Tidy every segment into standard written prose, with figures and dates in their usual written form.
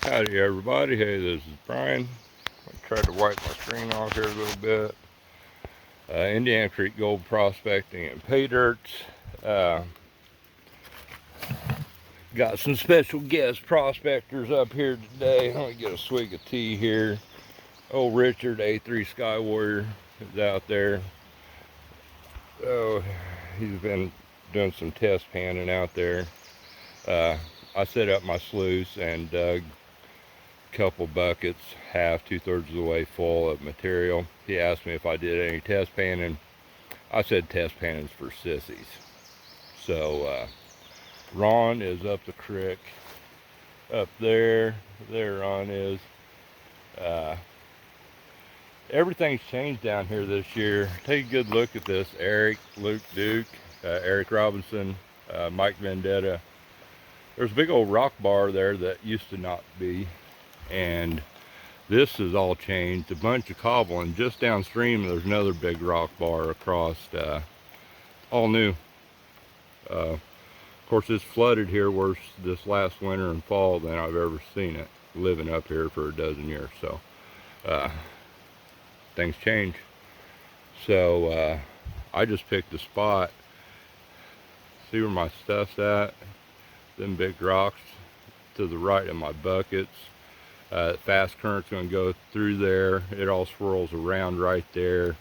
Howdy everybody, hey, this is Brian. I tried to wipe my screen off here a little bit. Indiana Creek Gold Prospecting and Pay Dirts. Got some special guest prospectors up here today. Let me get a swig of tea here. Old Richard, A3 Sky Warrior, is out there. Oh, he's been doing some test panning out there. I set up my sluice and dug couple buckets, half, 2/3 of the way full of material. He asked me if I did any test panning. I said test panning's for sissies. So Ron is up the creek, up there. There Ron is. Everything's changed down here this year. Take a good look at this. Eric, Luke Duke, Eric Robinson, Mike Vendetta. There's a big old rock bar there that used to not be. And this has all changed. A bunch of cobble, and just downstream there's another big rock bar across, all new. Of course, it's flooded here worse this last winter and fall than I've ever seen it, living up here for a dozen years. So things change. So I just picked a spot. See where my stuff's at? Them big rocks to the right of my buckets. Fast current's going to go through there. It all swirls around right there.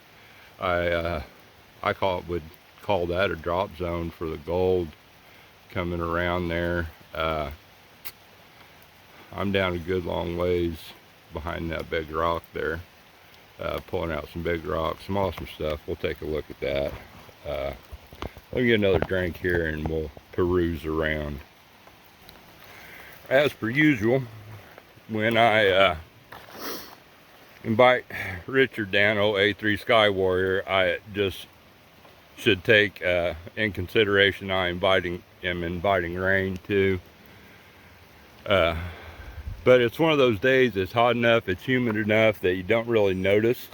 I would call that a drop zone for the gold coming around there. I'm down a good long ways behind that big rock there, pulling out some big rocks, some awesome stuff. We'll take a look at that. Let me get another drink here and we'll peruse around. As per usual, when I invite Richard down, A3 Sky Warrior, I just should take in consideration I'm inviting rain too. But it's one of those days, it's hot enough, it's humid enough that you don't really notice.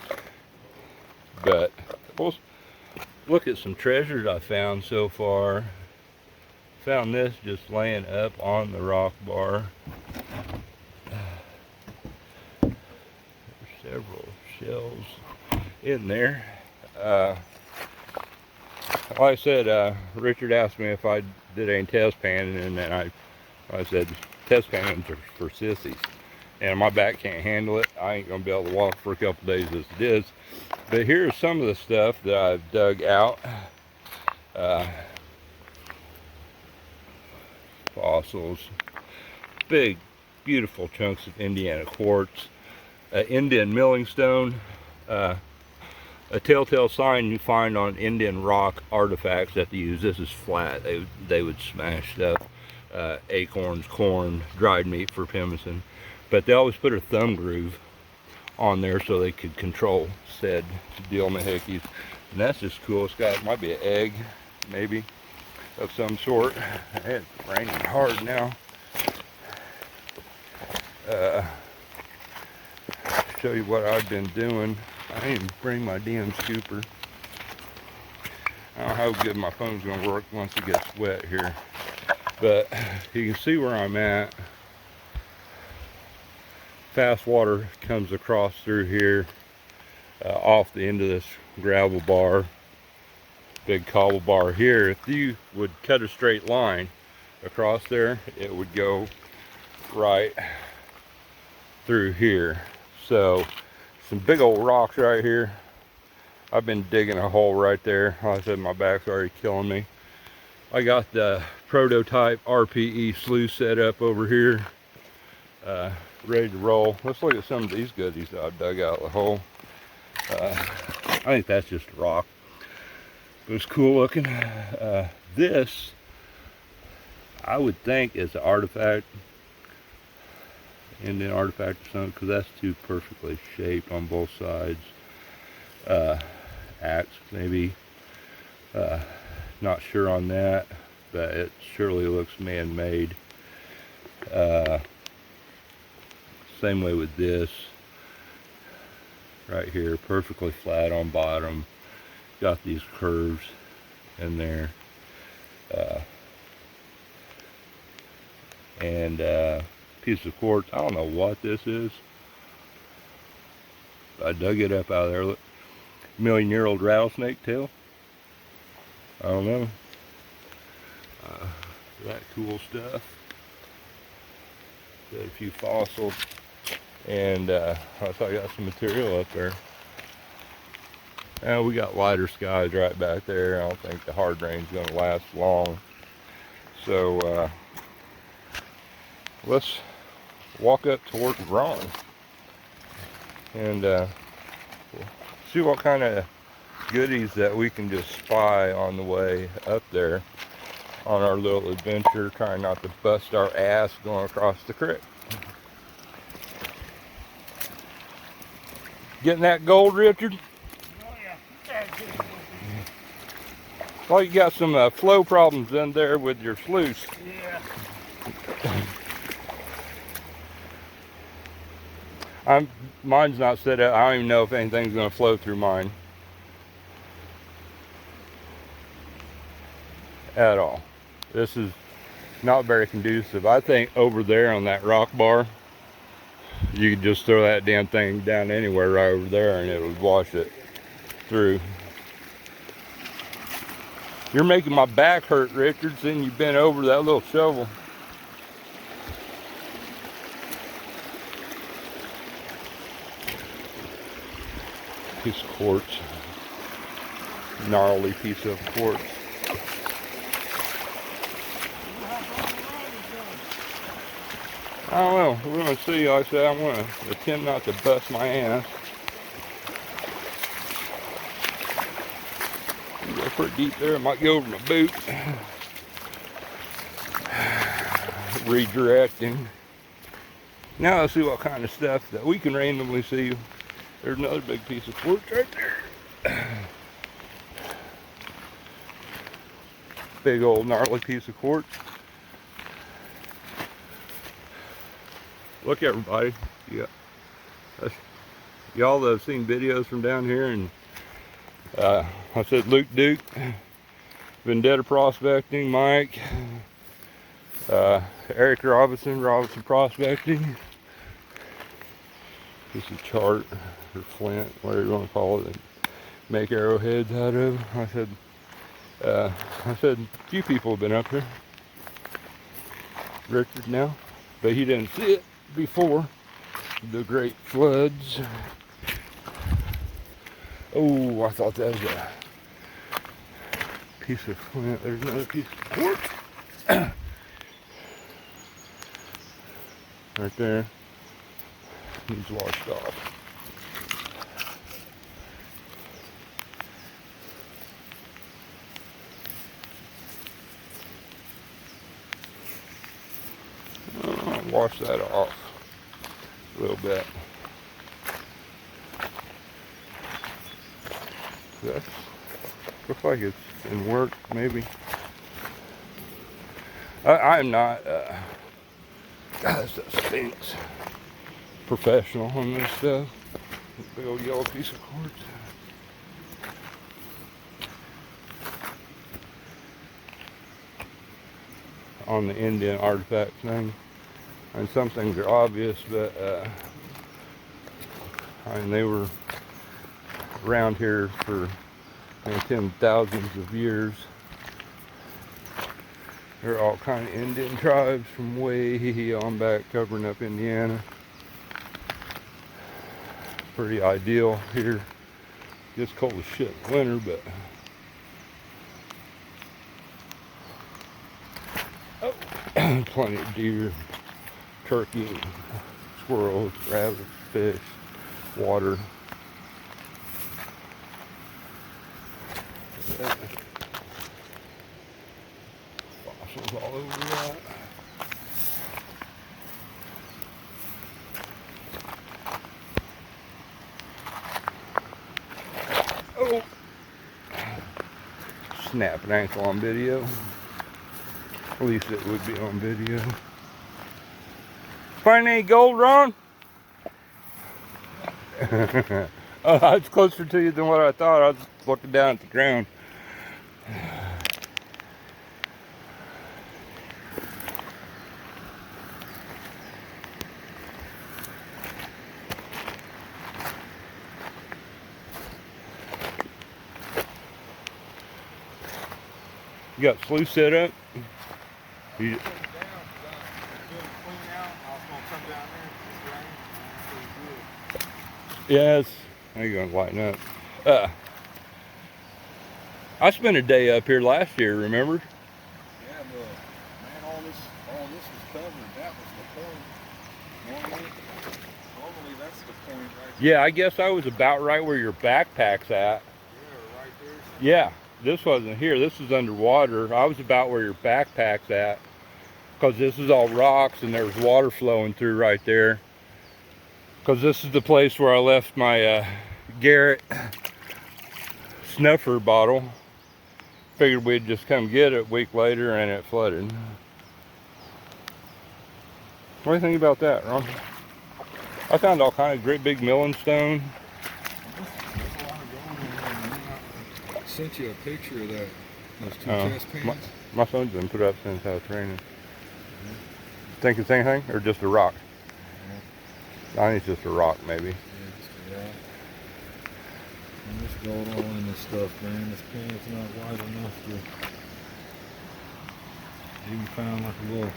But we'll look at some treasures I found so far. Found this just laying up on the rock bar. Several shells in there. Like I said, Richard asked me if I did any test panning, and then I said test pannings are for sissies, and my back can't handle it. I ain't gonna be able to walk for a couple days as it is. But here's some of the stuff that I've dug out. Fossils, big, beautiful chunks of Indiana quartz. Indian milling stone, a telltale sign you find on Indian rock artifacts that they use. This is flat. They would smash stuff, acorns, corn, dried meat for pemmican, but they always put a thumb groove on there so they could control said dilmahickeys. And that's just cool. It's got, might be an egg, maybe, of some sort. It's raining hard now. Show you what I've been doing. I didn't even bring my damn scooper. I don't know how good my phone's gonna work once it gets wet here, but you can see where I'm at. Fast water comes across through here, off the end of this gravel bar, big cobble bar here. If you would cut a straight line across there, it would go right through here. So some big old rocks right here. I've been digging a hole right there. Like I said, my back's already killing me. I got the prototype RPE sluice set up over here, ready to roll. Let's look at some of these goodies that I've dug out of the hole. I think that's just a rock, but it's cool looking. This, I would think, is an artifact, Indian artifact or something, because that's too perfectly shaped on both sides. Axe, maybe. Not sure on that, but it surely looks man-made. Same way with this. Right here, perfectly flat on bottom. Got these curves in there. And piece of quartz. I don't know what this is. I dug it up out of there. Look, million-year-old rattlesnake tail. I don't know. That cool stuff. Got a few fossils, and I thought I got some material up there. And we got lighter skies right back there. I don't think the hard rain's going to last long. So let's walk up towards Ron and see what kind of goodies that we can just spy on the way up there on our little adventure, trying not to bust our ass going across the creek. Getting that gold, Richard? Oh yeah. Well, you got some flow problems in there with your sluice. Yeah. Mine's not set up. I don't even know if anything's going to flow through mine at all. This is not very conducive. I think over there on that rock bar, you could just throw that damn thing down anywhere right over there and it would wash it through. You're making my back hurt, Richard, since you've been over that little shovel. Piece of quartz. Gnarly piece of quartz. I don't know. We're going to see. Like I said, I'm going to attempt not to bust my ass. Go pretty deep there. It might go over my boot. Redirecting. Now let's see what kind of stuff that we can randomly see. There's another big piece of quartz right there. Big old gnarly piece of quartz. Look, everybody. Yeah. Y'all that have seen videos from down here, and I said Luke Duke, Vendetta Prospecting, Mike, Eric Robinson Prospecting. This is a chart, or flint, whatever you want to call it, and make arrowheads out of. I said a few people have been up here. Richard now, but he didn't see it before the great floods. Oh, I thought that was a piece of flint. There's another piece of quartz. Right there. Needs washed off. Wash that off a little bit. That looks like it's in work, maybe. I'm not, God, this stuff stinks. Professional on this stuff. Big old yellow piece of quartz. On the Indian artifact thing. And some things are obvious, but I mean, they were around here for 10,000s of years. There are all kind of Indian tribes from way on back covering up Indiana. Pretty ideal here. Gets cold as shit in winter, but oh, plenty of deer, turkey, squirrels, rabbits, fish, water. Fossils all over that. Oh! Snap an ankle on video. At least it would be on video. Find any gold, Ron? Oh, that's closer to you than what I thought. I was looking down at the ground. You got sluice set up? You, Put it down 'cause I'm doing a clean out. I was gonna come down there if it's rain. yes. Now you're gonna lighten up. I spent a day up here last year, remember? Yeah, but man, all this was covered. That was the point. Normally that's the point right there. Yeah, I guess I was about right where your backpack's at. Yeah, right there. Yeah, this wasn't here. This is underwater. I was about where your backpack's at, because this is all rocks and there's water flowing through right there. Because this is the place where I left my Garrett snuffer bottle. Figured we'd just come get it a week later and it flooded. What do you think about that, Ron? I found all kind of great big milling stone. There's a lot of gold in there, man. I sent you a picture of that. Those two test pans. My phone's been put up since I was training. Think it's anything or just a rock? I think it's just a rock, maybe. Yeah, just a rock. And there's gold all in this stuff, man. This pan's not wide enough to even found like a little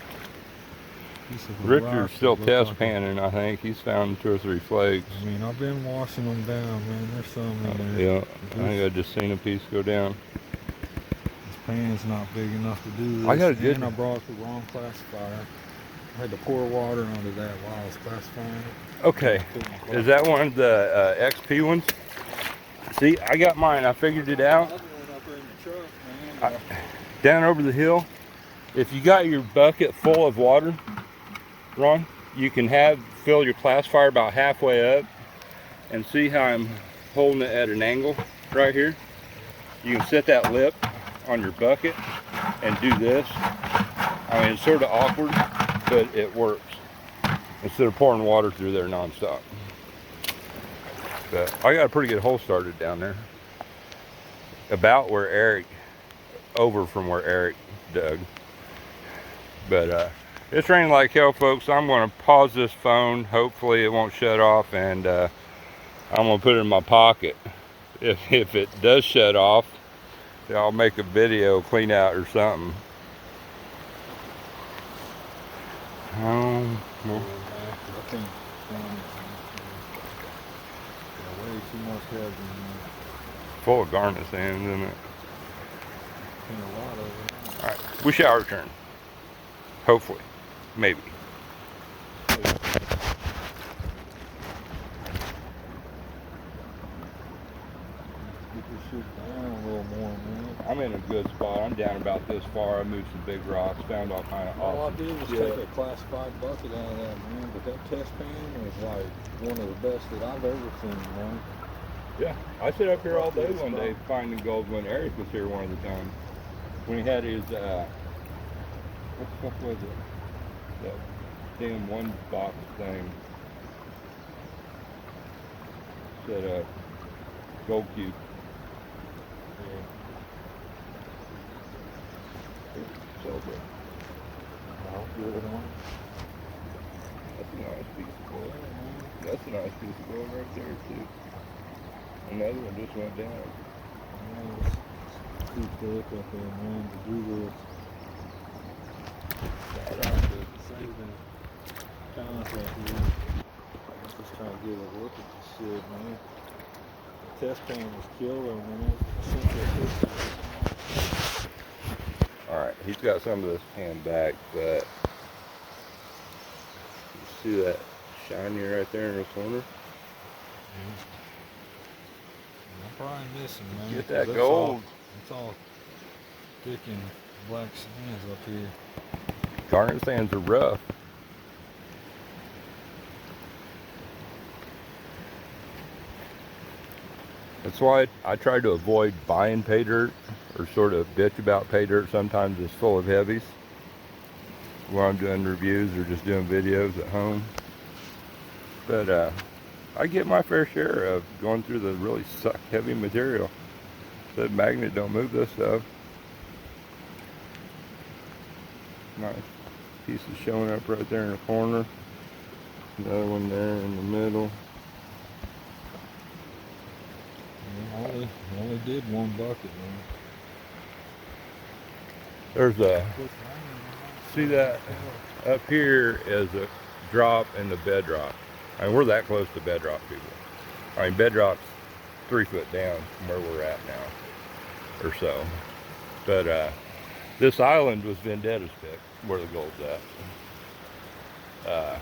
piece of a rock Richard's still that looked test like panning, I think. He's found 2 or 3 flakes. I mean, I've been washing them down, man. There's some in there. Yeah, I think I just seen a piece go down. This pan's not big enough to do this. I got a good- And I brought the wrong classifier. I had to pour water onto that while I was classifying it. Okay, is that one of the XP ones? See, I got mine. I figured it out. Another one up there in the truck, man. Down over the hill. If you got your bucket full of water, Ron, you can fill your classifier about halfway up, and see how I'm holding it at an angle right here. You can set that lip on your bucket and do this. I mean, it's sort of awkward, but it works. Instead of pouring water through there nonstop. But I got a pretty good hole started down there. About where Eric, over from where Eric dug. But it's raining like hell, folks. I'm going to pause this phone. Hopefully it won't shut off, and I'm going to put it in my pocket. If it does shut off, I'll make a video clean out or something. Well, I can't find it. Way too much heaven in there. full of garnet sands, isn't it? Seen a lot of it. All right, we shall return. Hopefully, maybe. Get this shit down a little more, man. I'm in a good spot. I'm down about this far. I moved some big rocks, found all kind of All I awesome did was shit. take a classified bucket out of that, man. But that test pan was like one of the best that I've ever seen, man. Yeah, I sit up here all day one day finding gold when Eric was here one of the times. When he had his, what the fuck was it? That damn one box thing set up. Gold cube. So good. Good one. That's a nice piece of gold. That's a nice piece of gold right there too. Another one just went down. Man, it's too thick up there, man, to do this. Shout out to saving contact here. I'm just trying to get a look at this shit, man. The test pan was killer, man. I sent you a picture. Alright, he's got some of this pan back, but you see that shiny right there in the corner? I'm probably missing, man. Get that 'cause gold. It's all thick and black sands up here. Garnet sands are rough. That's why I try to avoid buying pay dirt, or sort of bitch about pay dirt. Sometimes it's full of heavies when I'm doing reviews or just doing videos at home. But I get my fair share of going through the really suck heavy material. That magnet don't move this stuff. Nice pieces showing up right there in the corner. Another one there in the middle. I only did one bucket, man. There's a, see that? Up here is a drop in the bedrock. I mean, we're that close to bedrock, people. I mean, bedrock's 3 foot down from where we're at now, or so. But this island was Vendetta's pick, where the gold's at.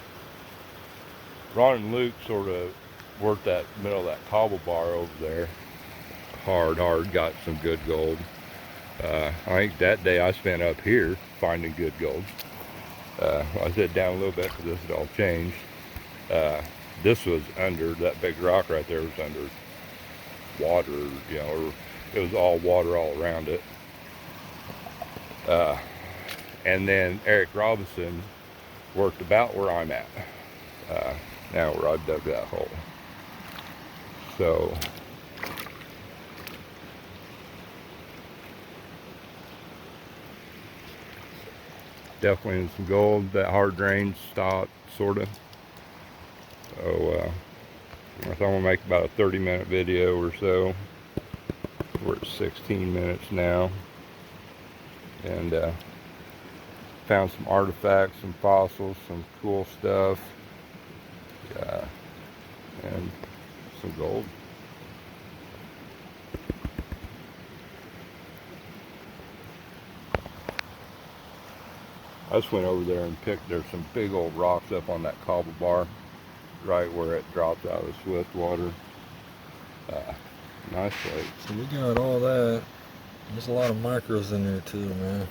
Ron and Luke sort of worked that middle of that cobble bar over there. Hard, got some good gold. I think that day I spent up here finding good gold. I said down a little bit because this had all changed. This was under, that big rock right there was under water, you know, it was all water all around it. And then Eric Robinson worked about where I'm at, now where I've dug that hole. So definitely in some gold. That hard drain stopped, sort of. So I think I'm gonna make about a 30-minute video or so. We're at 16 minutes now, and found some artifacts, some fossils, some cool stuff, and some gold. I just went over there and picked, there's some big old rocks up on that cobble bar, right where it drops out of the swift water. Nice place. So we got all that. There's a lot of micros in there too, man.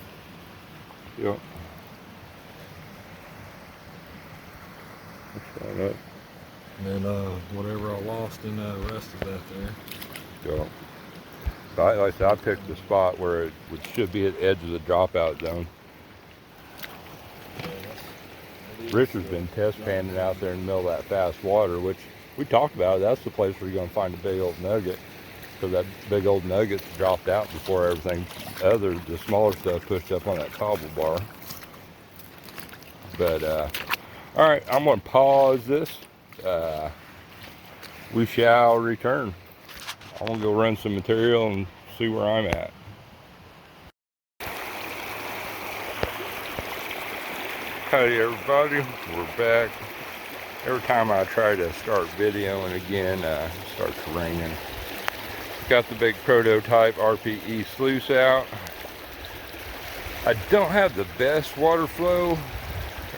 Yep. That's right up. And whatever I lost in that rest of that there. Yep. So like I said, I picked the spot where it should be at the edge of the dropout zone. Richard's been test panning out there in the middle of that fast water, which we talked about. That's the place where you're going to find a big old nugget, because that big old nugget dropped out before everything other, the smaller stuff, pushed up on that cobble bar. But all right, I'm going to pause this. We shall return. I'm going to go run some material and see where I'm at. Howdy everybody, we're back. Every time I try to start videoing again, it starts raining. Got the big prototype RPE sluice out. I don't have the best water flow,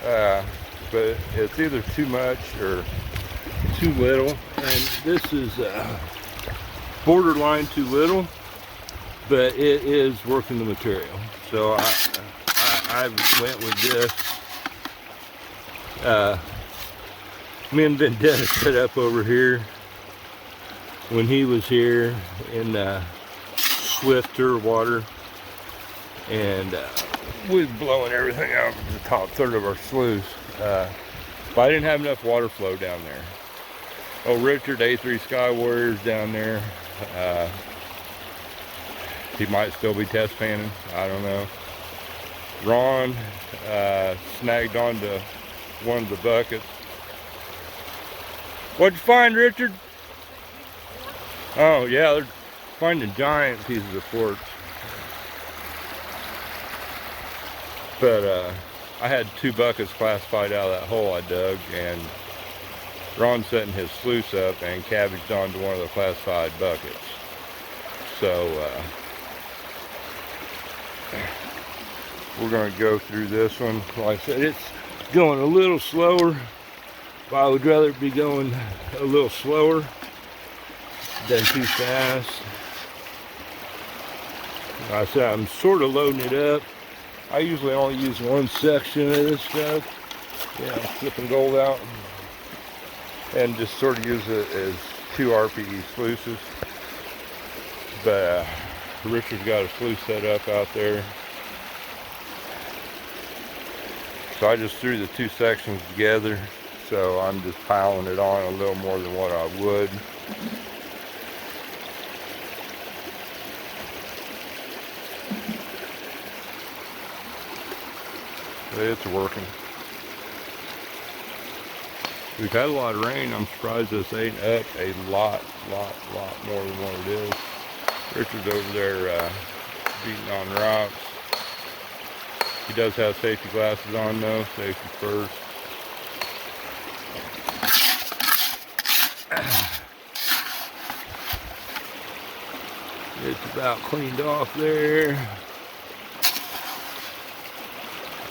but it's either too much or too little. And this is borderline too little, but it is working the material. So I went with this. Me and Vendetta set up over here when he was here in swifter water, and we was blowing everything out of the top third of our sluice, but I didn't have enough water flow down there. Oh, Richard, A3 Sky Warrior's down there. He might still be test panning, I don't know. Ron snagged onto one of the buckets. What'd you find, Richard? Oh yeah, they're finding giant pieces of quartz. But I had 2 buckets classified out of that hole I dug, and Ron setting his sluice up and cabbaged onto one of the classified buckets. So we're going to go through this one. Like I said, it's going a little slower, but I would rather be going a little slower than too fast. Like I said, I'm sort of loading it up. I usually only use one section of this stuff. Yeah, I'm flipping gold out and just sort of use it as 2 RPE sluices. But Richard's got a sluice set up out there. So I just threw the 2 sections together, so I'm just piling it on a little more than what I would. But it's working. We've had a lot of rain. I'm surprised this ain't up a lot more than what it is. Richard's over there beating on rocks. He does have safety glasses on though, safety first. It's about cleaned off there.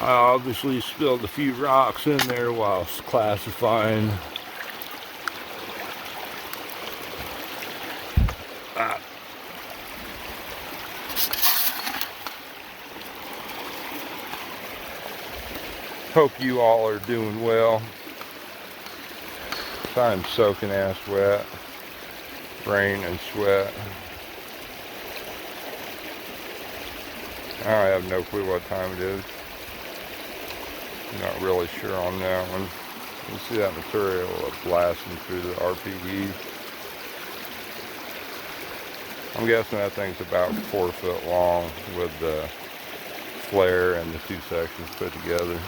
I obviously spilled a few rocks in there while classifying. Hope you all are doing well. I'm soaking ass wet. Rain and sweat. I have no clue what time it is. Not really sure on that one. You see that material blasting through the RPE. I'm guessing that thing's about 4 foot long with the flare and the 2 sections put together.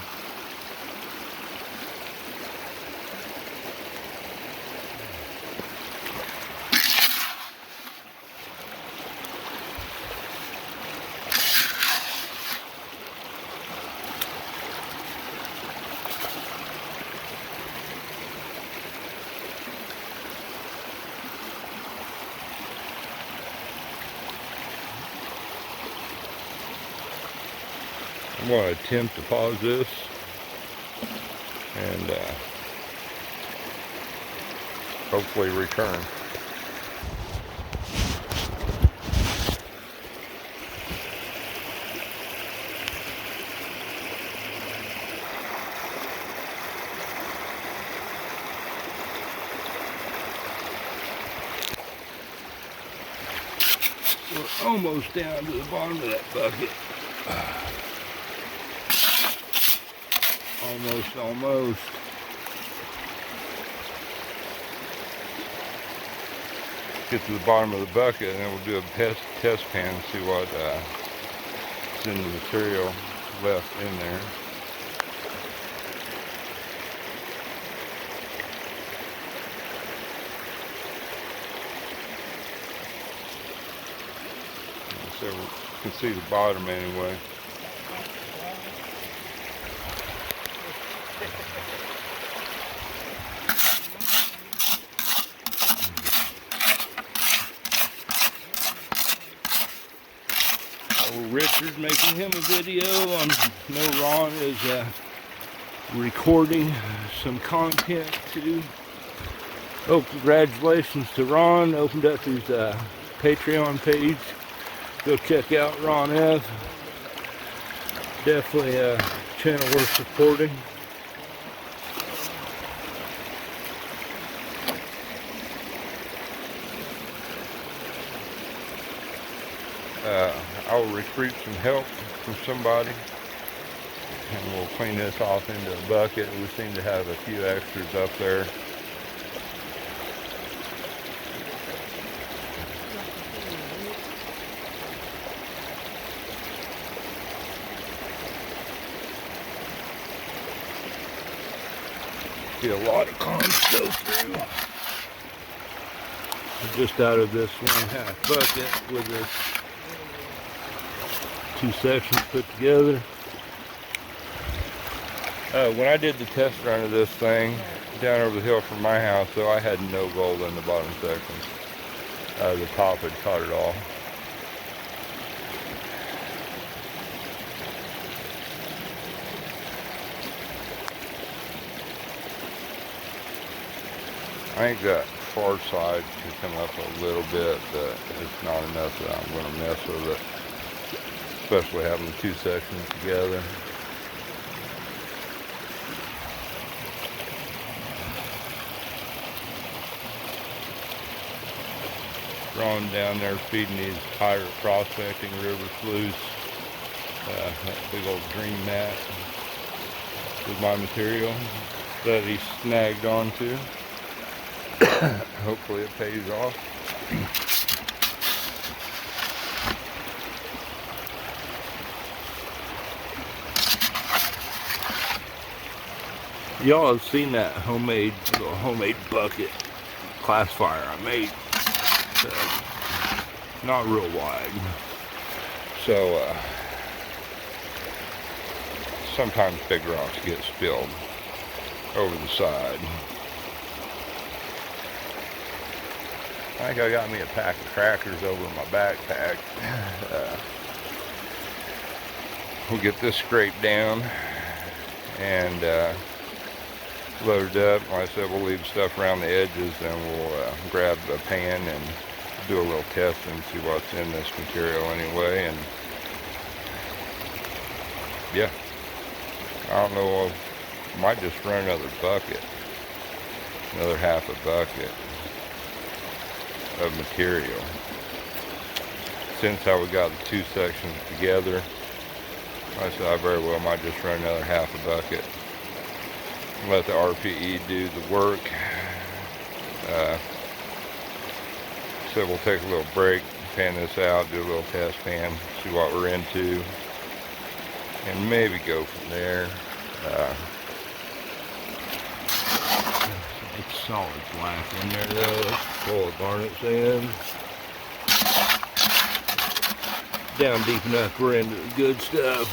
I'm going to attempt to pause this and hopefully return. We're almost down to the bottom of that bucket. Almost. Get to the bottom of the bucket and then we'll do a test pan and see what is in the material left in there. So we can see the bottom anyway. Richard's making him a video. I know Ron is recording some content too. Oh, congratulations to Ron. Opened up his Patreon page. Go check out Ron F. Definitely a channel worth supporting. I'll recruit some help from somebody and we'll clean this off into a bucket. We seem to have a few extras up there. See a lot of cons go through. Just out of this 1/2 bucket with this 2 sections put together. When I did the test run of this thing down over the hill from my house, though, I had no gold in the bottom sections. The top had caught it all. I think that far side can come up a little bit, but it's not enough that I'm going to mess with it. Especially having the 2 sections together. Ron down there feeding these pirate prospecting river sluice. That big old green mat with my material that he snagged onto. Hopefully it pays off. Y'all have seen that little homemade bucket classifier I made. Not real wide. So sometimes big rocks get spilled over the side. I think I got me a pack of crackers over in my backpack. We'll get this scraped down and loaded up. Like I said, we'll leave stuff around the edges, and we'll grab a pan and do a little test and see what's in this material anyway. And yeah, I don't know, might just run another bucket, another half a bucket of material. Since how we got the two sections together, I said I very well might just run another half a bucket. Let the RPE do the work. So we'll take a little break, pan this out, do a little test pan, see what we're into, and maybe go from there. It's solid black in there though. Let's pull the garnet sand. Down deep enough, we're into the good stuff.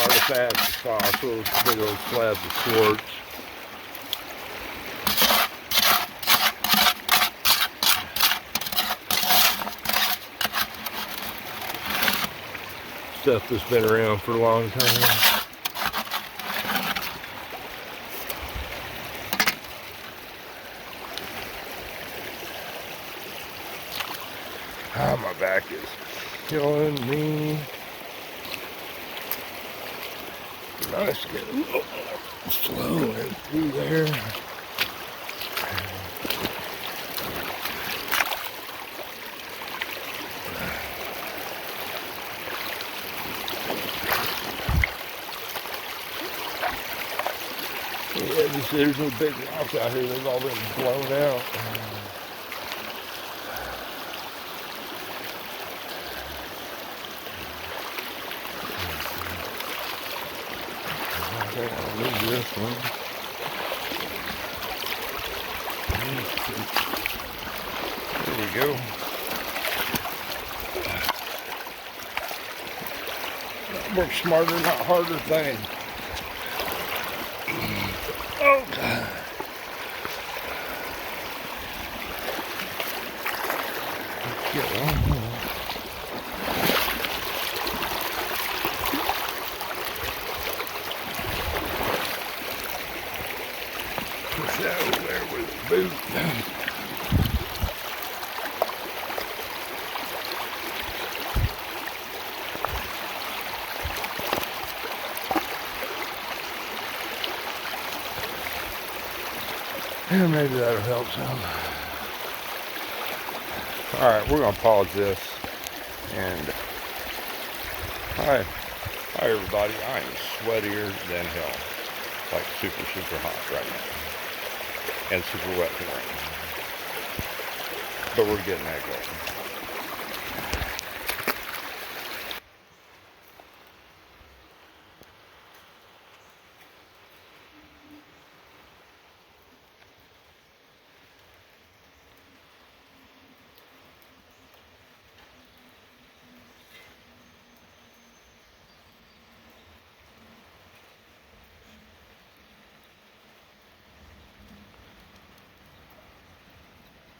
Artifacts, fossils, big old slabs of quartz. Stuff that's been around for a long time. Ah, my back is killing me. Nice getting slow and through there. Yeah, there's no big rocks out here. They've all been blown out. I think I'll leave this one. There we go. Work smarter, not harder thing. Okay. Get one more. Push that over there with the boot. Yeah, maybe that'll help some. Alright, we're gonna pause this and hi everybody. I am sweatier than hell. Like super hot right now. And super wet from rain. But we're getting that going.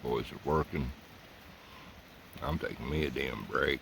Boys are working. I'm taking me a damn break.